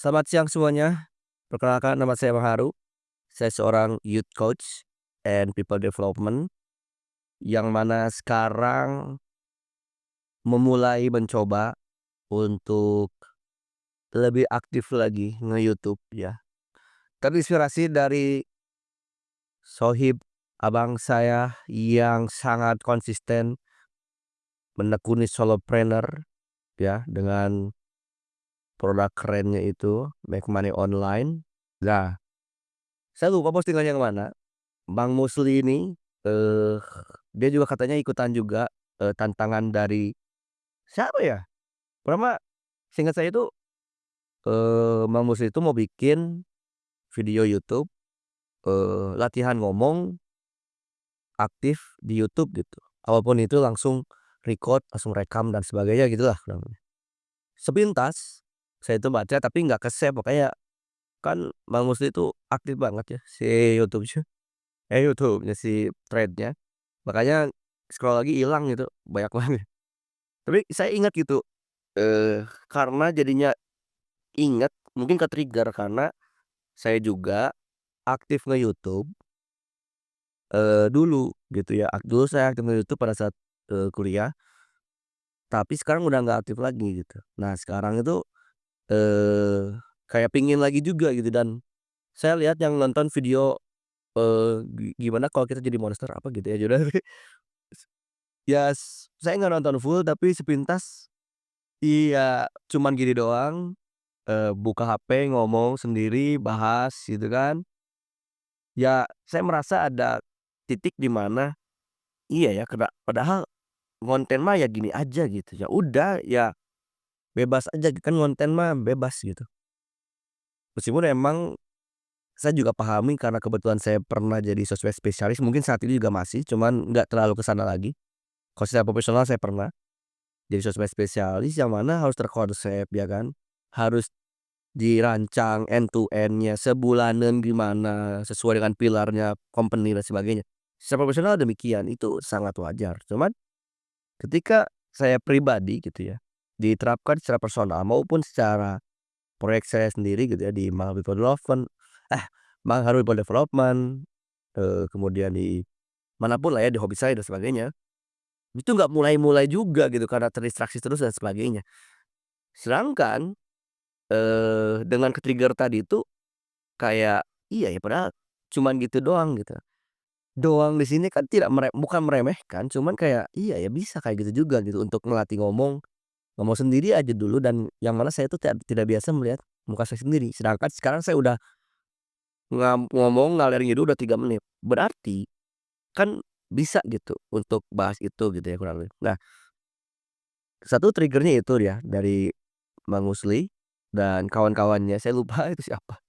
Selamat siang semuanya. Perkenalkan nama saya Maharu. Saya seorang youth coach and people development yang mana sekarang memulai mencoba untuk lebih aktif lagi nge-YouTube ya. Terinspirasi dari sohib abang saya yang sangat konsisten menekuni solopreneur ya dengan produk kerennya itu Make Money Online. Nah, saya lupa postingannya yang mana. Bang Musli ini, eee, dia juga katanya ikutan juga, tantangan dari siapa ya? Pertama seingat saya itu, Bang Musli itu mau bikin video YouTube, latihan ngomong aktif di YouTube gitu. Apapun itu langsung record, langsung rekam dan sebagainya gitulah kurang lebih. Sepintas saya itu baca tapi nggak ke-save makanya kan Bang Musli itu aktif banget ya si YouTube-nya si thread-nya. Makanya scroll lagi hilang gitu, banyak banget. Tapi saya ingat gitu, karena jadinya inget, mungkin ke-trigger karena saya juga aktif nge-YouTube, dulu gitu ya, dulu saya aktif nge-YouTube pada saat, kuliah, tapi sekarang udah nggak aktif lagi gitu. Nah sekarang itu, kayak pingin lagi juga gitu dan saya lihat yang nonton video, gimana kalau kita jadi monster apa gitu ya judulnya. Ya saya nggak nonton full tapi sepintas iya, cuman gini doang, buka HP, ngomong sendiri, bahas gitu kan. Ya, saya merasa ada titik di mana, iya ya, padahal konten mah ya gini aja gitu, ya udah, ya bebas aja kan konten mah bebas gitu. Meskipun emang saya juga pahami karena kebetulan saya pernah jadi sosmed spesialis, mungkin saat ini juga masih, cuman nggak terlalu ke sana lagi. Kalau secara profesional saya pernah jadi sosmed spesialis yang mana harus terkonsep ya kan, harus dirancang end to end-nya, sebulanan gimana, sesuai dengan pilarnya company dan sebagainya. Secara profesional demikian, itu sangat wajar. Cuman ketika saya pribadi gitu ya, diterapkan secara personal maupun secara proyek saya sendiri gitu ya, di Mahal People Development Mahal People Development, kemudian di manapun lah ya, di hobi saya dan sebagainya, itu nggak mulai-mulai juga gitu karena terdistraksi terus dan sebagainya. Sedangkan, dengan ke-trigger tadi itu kayak, iya ya padahal cuman gitu doang gitu. Doang di sini kan tidak bukan meremehkan, cuman kayak, iya ya bisa kayak gitu juga gitu untuk melatih ngomong, ngomong sendiri aja dulu dan yang mana saya tuh tidak biasa melihat muka saya sendiri. Sedangkan sekarang saya udah ngomong ngalor ngidul udah 3 menit. Berarti kan bisa gitu untuk bahas itu gitu ya kurang lebih. Nah, satu trigger-nya itu ya dari Bang Musli dan kawan-kawannya, saya lupa itu siapa.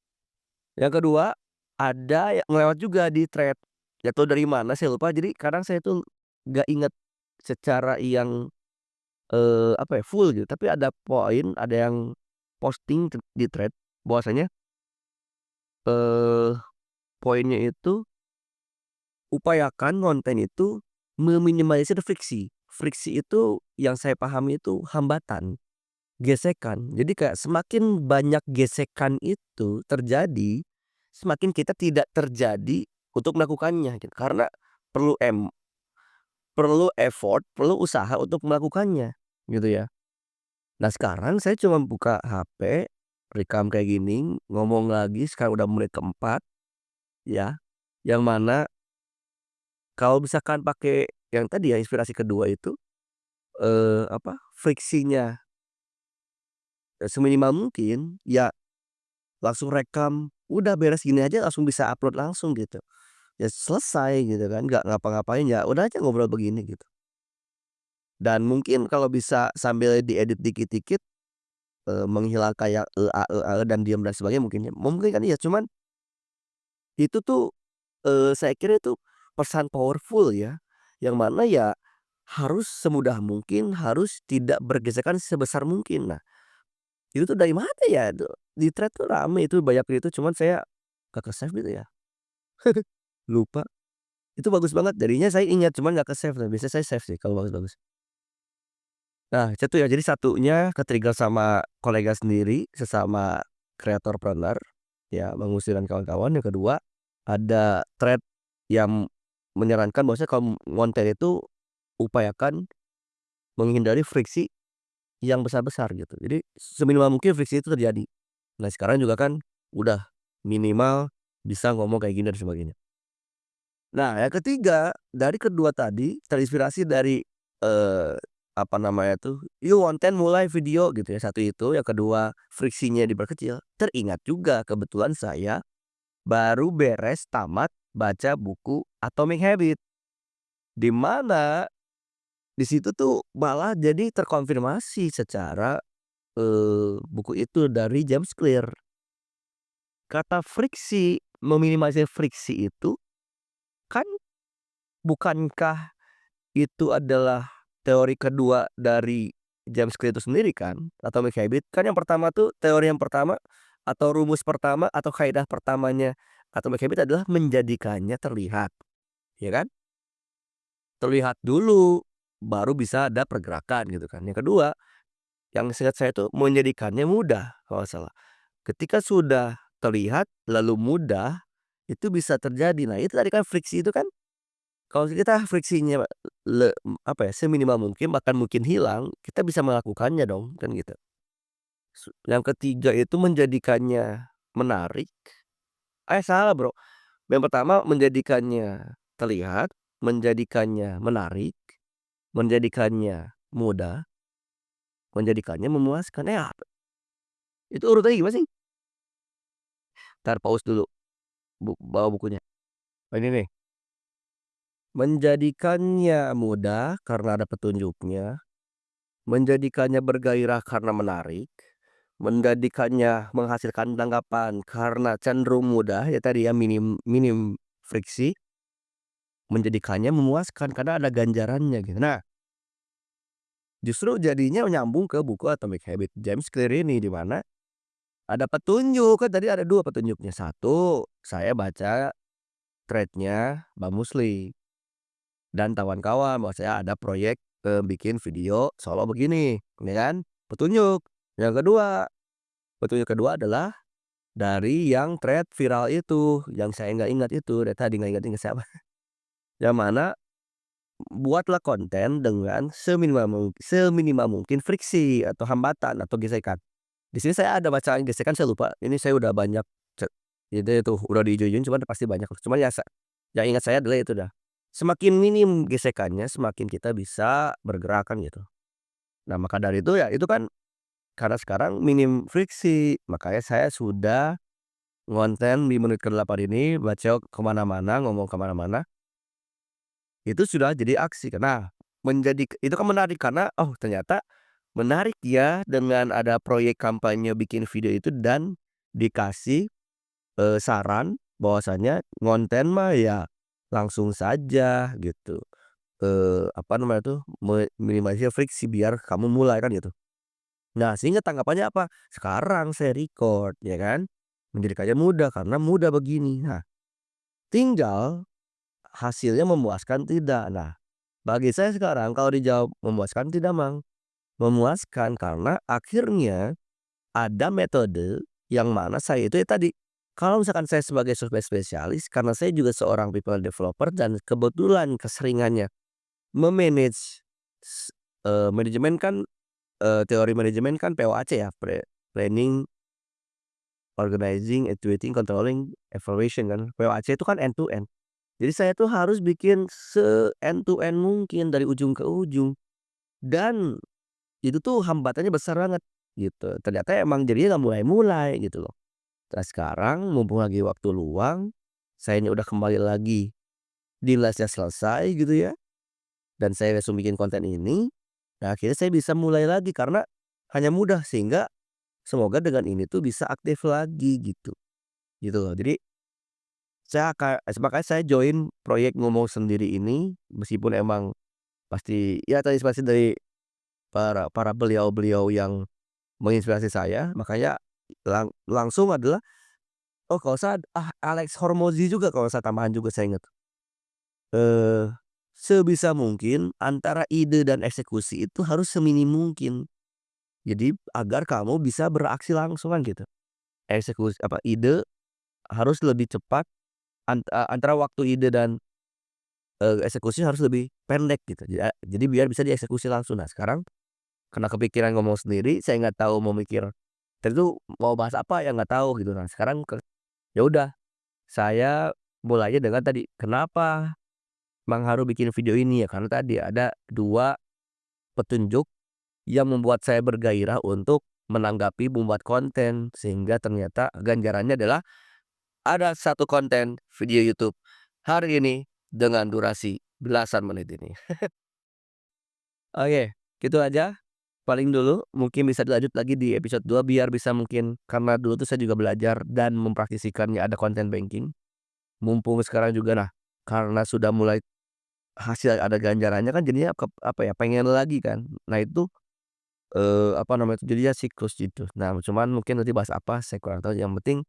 Yang kedua, ada yang ngelewat juga di thread, nggak tahu dari mana saya lupa, jadi kadang saya tuh nggak inget secara yang, apa ya, full gitu, tapi ada poin, ada yang posting di thread bahwasanya, eee, poinnya itu upayakan konten itu meminimalisir friksi. Friksi itu yang saya pahami itu hambatan, gesekan. Jadi kayak semakin banyak gesekan itu terjadi, semakin kita tidak terjadi untuk melakukannya gitu. Karena perlu perlu effort, perlu usaha untuk melakukannya, gitu ya. Nah sekarang saya cuma buka HP, rekam kayak gini, ngomong lagi sekarang udah menit keempat ya, yang mana kalau misalkan pakai yang tadi ya inspirasi kedua itu, apa, friksinya, seminimal mungkin, ya langsung rekam, udah beres gini aja langsung bisa upload langsung gitu. Ya selesai gitu kan, nggak ngapa-ngapain, ya udah aja ngobrol begini gitu. Dan mungkin kalau bisa sambil diedit dikit-dikit, menghilangkan kayak dan diam dan sebagainya mungkin ya, memungkinkan iya, cuman itu tuh, saya kira itu pesan powerful ya, yang mana ya harus semudah mungkin, harus tidak bergesekan sebesar mungkin. Nah, itu tuh dari mana ya, di thread tuh rame itu banyak itu, cuman saya nggak ke-save gitu ya, lupa. Itu bagus banget, jadinya saya ingat, cuman nggak ke-save, nah biasanya saya save sih kalau bagus-bagus. Nah, itu ya, jadi satunya ke-trigger sama kolega sendiri, sesama creatorpreneur, ya Bang Musli dan kawan-kawan. Yang kedua, ada thread yang menyarankan bahwasanya kalau ngonten itu upayakan menghindari friksi yang besar-besar gitu. Jadi seminimal mungkin friksi itu terjadi. Nah sekarang juga kan udah minimal bisa ngomong kayak gini dan sebagainya. Nah yang ketiga, dari kedua tadi terinspirasi dari, eee, apa namanya tuh, yuk konten mulai video gitu ya, satu itu, yang kedua friksinya diperkecil, teringat juga kebetulan saya baru beres tamat baca buku Atomic Habits, di mana di situ tuh malah jadi terkonfirmasi secara, buku itu dari James Clear. Kata friksi, meminimalisir friksi itu kan bukankah itu adalah teori kedua dari James Clear itu sendiri kan, Atomic Habits. Kan yang pertama tuh teori yang pertama atau rumus pertama atau kaidah pertamanya Atomic Habits adalah menjadikannya terlihat, ya kan? Terlihat dulu, baru bisa ada pergerakan gitu kan. Yang kedua, yang seingat saya tuh menjadikannya mudah kalau nggak salah. Ketika sudah terlihat lalu mudah, itu bisa terjadi. Nah itu tadi kan friksi itu kan, kalau kita friksinya apa ya, seminimal mungkin bahkan mungkin hilang, kita bisa melakukannya dong, kan gitu. Yang ketiga itu menjadikannya menarik, salah Bro. Yang pertama menjadikannya terlihat, menjadikannya menarik, menjadikannya mudah, menjadikannya memuaskan. Itu urutannya gimana sih? Entar pause dulu, bawa bukunya. Oh ini nih, menjadikannya mudah karena ada petunjuknya, menjadikannya bergairah karena menarik, menjadikannya menghasilkan tanggapan karena cenderung mudah, ya tadi ya minim minim friksi, menjadikannya memuaskan karena ada ganjarannya gitu. Nah, justru jadinya nyambung ke buku Atomic Habits James Clear ini, di mana ada petunjuk, kan tadi ada 2 petunjuknya. Satu, saya baca thread-nya Bang Musli dan kawan-kawan bahwa saya ada proyek, bikin video solo begini, ya kan, petunjuk. Yang kedua, petunjuk kedua adalah dari yang thread viral itu, yang saya nggak ingat itu, dari tadi nggak ingat-ingat siapa. Yang mana buatlah konten dengan seminimal mungkin friksi atau hambatan atau gesekan. Di sini saya ada bacaan gesekan saya lupa, ini saya udah banyak itu udah diijo-ijoin cuman pasti banyak, cuman ya yang ingat saya adalah itu dah. Semakin minim gesekannya semakin kita bisa bergerak kan gitu. Nah maka dari itu ya itu kan karena sekarang minim friksi, makanya saya sudah ngonten di menit ke-8 ini bacot ke mana-mana, ngomong ke mana-mana, itu sudah jadi aksi. Nah, itu kan menarik karena, oh ternyata menarik ya dengan ada proyek kampanye bikin video itu dan dikasih, saran bahwasanya ngonten mah ya langsung saja gitu, apa namanya tuh, minimalisir friksi biar kamu mulai kan gitu. Nah sehingga tanggapannya apa? Sekarang saya record ya kan, menjadikannya mudah karena mudah begini. Nah tinggal hasilnya memuaskan tidak. Nah bagi saya sekarang kalau dijawab memuaskan tidak Mang, memuaskan karena akhirnya ada metode yang mana saya itu ya tadi, kalau misalkan saya sebagai software spesialis karena saya juga seorang people developer dan kebetulan keseringannya me-manage manajemen kan, teori manajemen kan POAC ya, planning, organizing, executing, controlling, evaluation kan. POAC itu kan end to end. Jadi saya tuh harus bikin se-end to end mungkin dari ujung ke ujung dan itu tuh hambatannya besar banget gitu. Ternyata emang jadinya nggak mulai-mulai gitu loh. Nah sekarang mumpung lagi waktu luang, sayanya udah kembali lagi di les-nya selesai gitu ya, dan saya langsung bikin konten ini, nah akhirnya saya bisa mulai lagi karena hanya mudah sehingga semoga dengan ini tuh bisa aktif lagi gitu, gitu loh. Jadi makanya saya join proyek ngomong sendiri ini meskipun emang pasti ya terinspirasi dari para para beliau-beliau yang menginspirasi saya, makanya langsung adalah, oh kalau usah Alex Hormozy juga kalau saya tambahan juga saya ingat. Eee, Sebisa mungkin antara ide dan eksekusi itu harus seminim mungkin. Jadi agar kamu bisa beraksi langsung kan gitu. ide harus lebih cepat, antara waktu ide dan, eksekusi harus lebih pendek gitu, jadi biar bisa dieksekusi langsung. Nah sekarang karena kepikiran ngomong sendiri, saya nggak tahu mau mikir tadi tuh mau bahas apa ya nggak tahu gitu. Nah sekarang ya udah, saya mulainya dengan tadi, kenapa Mang Haru bikin video ini ya karena tadi ada 2 petunjuk yang membuat saya bergairah untuk menanggapi membuat konten, sehingga ternyata ganjarannya adalah ada satu konten video YouTube hari ini dengan durasi belasan menit ini. Oke, gitu aja paling dulu, mungkin bisa dilanjut lagi di episode 2 biar bisa mungkin karena dulu tuh saya juga belajar dan mempraktisikannya ada konten banking, mumpung sekarang juga nah, karena sudah mulai hasil ada ganjarannya kan jadinya apa ya, pengen lagi kan. Nah itu, apa namanya itu, jadinya siklus gitu. Nah cuman mungkin nanti bahas apa saya kurang tahu, yang penting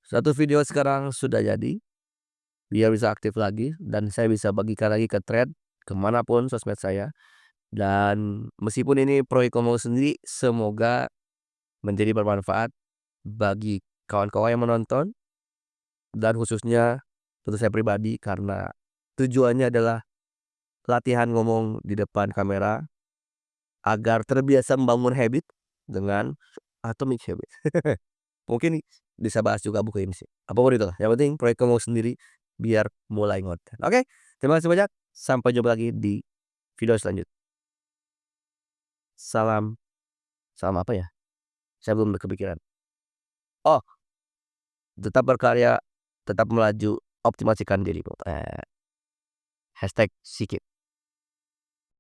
satu video sekarang sudah jadi, biar bisa aktif lagi dan saya bisa bagikan lagi ke thread, ke manapun sosmed saya. Dan meskipun ini proyek ngomong sendiri, semoga menjadi bermanfaat bagi kawan-kawan yang menonton dan khususnya tentu saya pribadi karena tujuannya adalah latihan ngomong di depan kamera agar terbiasa membangun habit dengan Atomic Habits. Mungkin bisa bahas juga buku ini sih. Apapun itu, yang penting proyek ngomong sendiri biar mulai ngonten. Oke, terima kasih banyak. Sampai jumpa lagi di video selanjutnya. Salam salam apa ya? Saya belum kepikiran. Oh, tetap berkarya, tetap melaju, optimasikan dirimu. Hashtag sikit.